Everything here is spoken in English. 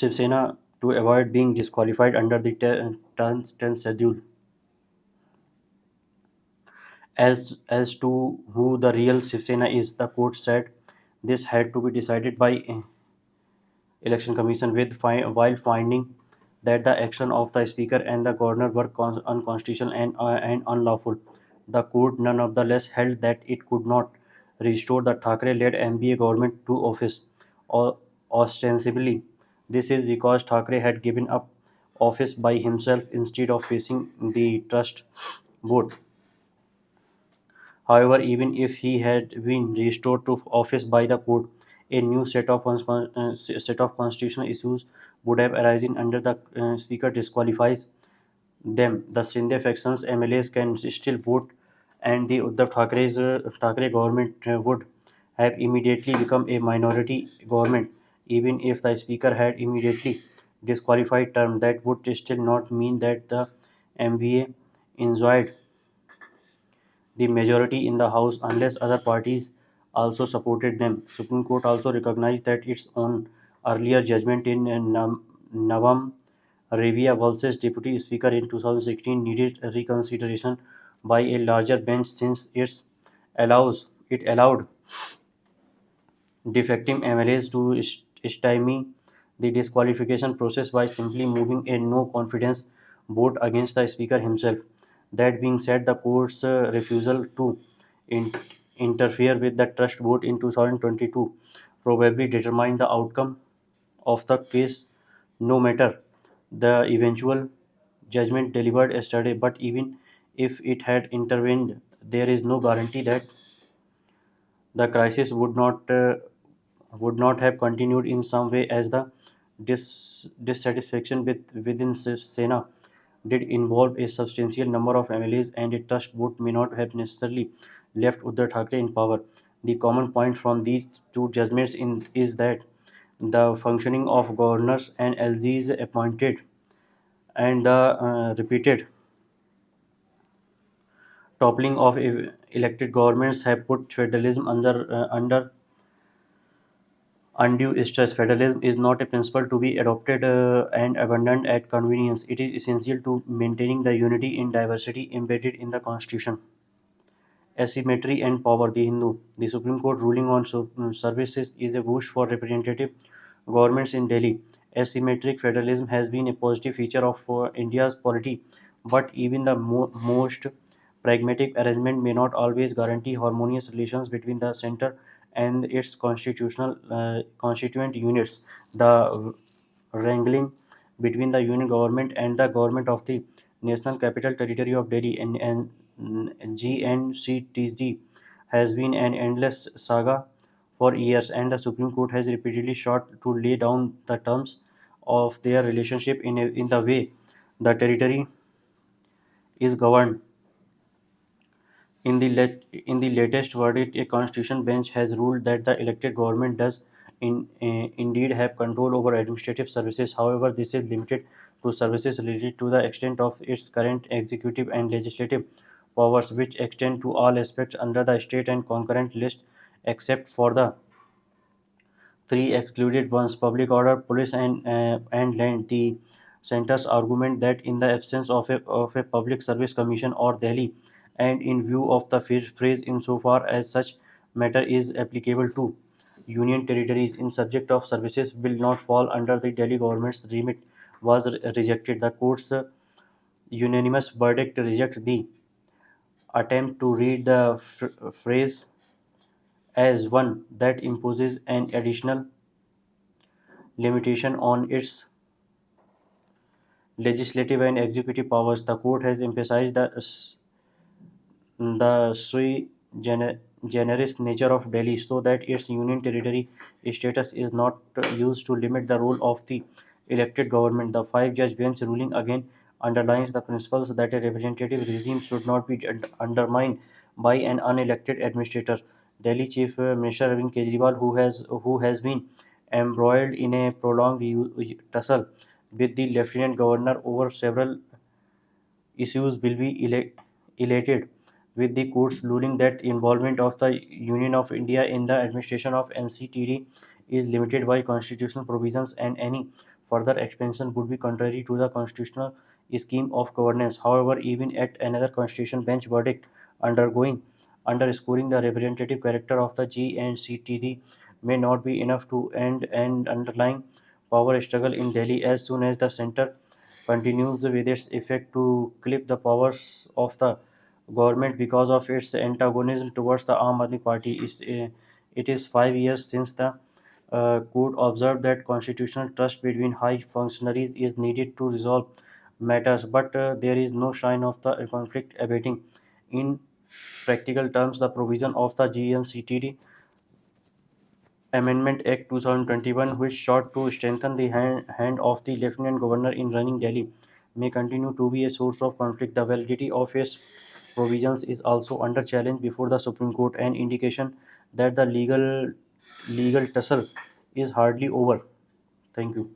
Shiv Sena to avoid being disqualified under the 10th schedule. As to who the real Shiv Sena is, the court said this had to be decided by Election Commission while finding that the action of the Speaker and the Governor were unconstitutional and unlawful. The court nonetheless held that it could not restore the Thackeray-led MBA government to office. O- Ostensibly, this is because Thackeray had given up office by himself instead of facing the trust vote. However, even if he had been restored to office by the court, a new set of constitutional issues would have arisen under the Speaker disqualifies them. The Shinde faction's MLAs can still vote, and the Uddhav Thackeray government would have immediately become a minority government. Even if the Speaker had immediately disqualified term, that would still not mean that the MBA enjoyed the majority in the House unless other parties also supported them. Supreme Court also recognized that its own earlier judgment in Navam Arabia versus Deputy Speaker in 2016 needed reconsideration by a larger bench since it allowed defecting MLAs to stymie the disqualification process by simply moving a no confidence vote against the Speaker himself. That being said, the court's refusal to in- interfere with the trust vote in 2022 probably determined the outcome of the case, no matter the eventual judgment delivered yesterday. But even if it had intervened, there is no guarantee that the crisis would not have continued in some way, as the dissatisfaction within Sena did involve a substantial number of MLAs, and a trust vote may not have necessarily left Uddhav Thackeray in power. The common point from these two judgments is that the functioning of governors and LGs appointed and the repeated toppling of elected governments have put federalism under undue stress. Federalism is not a principle to be adopted and abandoned at convenience. It is essential to maintaining the unity in diversity embedded in the Constitution. Asymmetry and power. The Hindu. The Supreme Court ruling on services is a boost for representative governments in Delhi. Asymmetric federalism has been a positive feature of India's polity, but even the most pragmatic arrangement may not always guarantee harmonious relations between the center and its constituent units. The wrangling between the union government and the government of the National Capital Territory of Delhi and GNCTG has been an endless saga for years, and the Supreme Court has repeatedly sought to lay down the terms of their relationship in the way the territory is governed. In the latest verdict, a constitution bench has ruled that the elected government does indeed have control over administrative services. However, this is limited to services related to the extent of its current executive and legislative powers, which extend to all aspects under the state and concurrent list, except for the three excluded ones: public order, police, and land. The center's argument that in the absence of a public service commission or Delhi, and in view of the phrase insofar as such matter is applicable to union territories in subject of services will not fall under the Delhi government's remit, was rejected. The court's unanimous verdict rejects the attempt to read the phrase as one that imposes an additional limitation on its legislative and executive powers. The court has emphasized the generis nature of Delhi so that its union territory status is not used to limit the role of the elected government. The five-judge bench ruling again underlines the principles that a representative regime should not be undermined by an unelected administrator. Delhi Chief Minister Arvind Kejriwal, who has been embroiled in a prolonged tussle with the Lieutenant Governor over several issues, will be elated with the court's ruling that involvement of the Union of India in the administration of NCTD is limited by constitutional provisions, and any further expansion would be contrary to the constitutional scheme of governance. However, even at another constitution bench verdict undergoing underscoring the representative character of the GNCTD may not be enough to end an underlying power struggle in Delhi as soon as the center continues with its effect to clip the powers of the government because of its antagonism towards the Aam Aadmi Party. It is 5 years since the court observed that constitutional trust between high functionaries is needed to resolve matters, but there is no sign of the conflict abating. In practical terms, the provision of the GNCTD Amendment Act 2021, which sought to strengthen the hand of the Lieutenant Governor in running Delhi, may continue to be a source of conflict. The validity of its provisions is also under challenge before the Supreme Court, an indication that the legal tussle is hardly over. Thank you.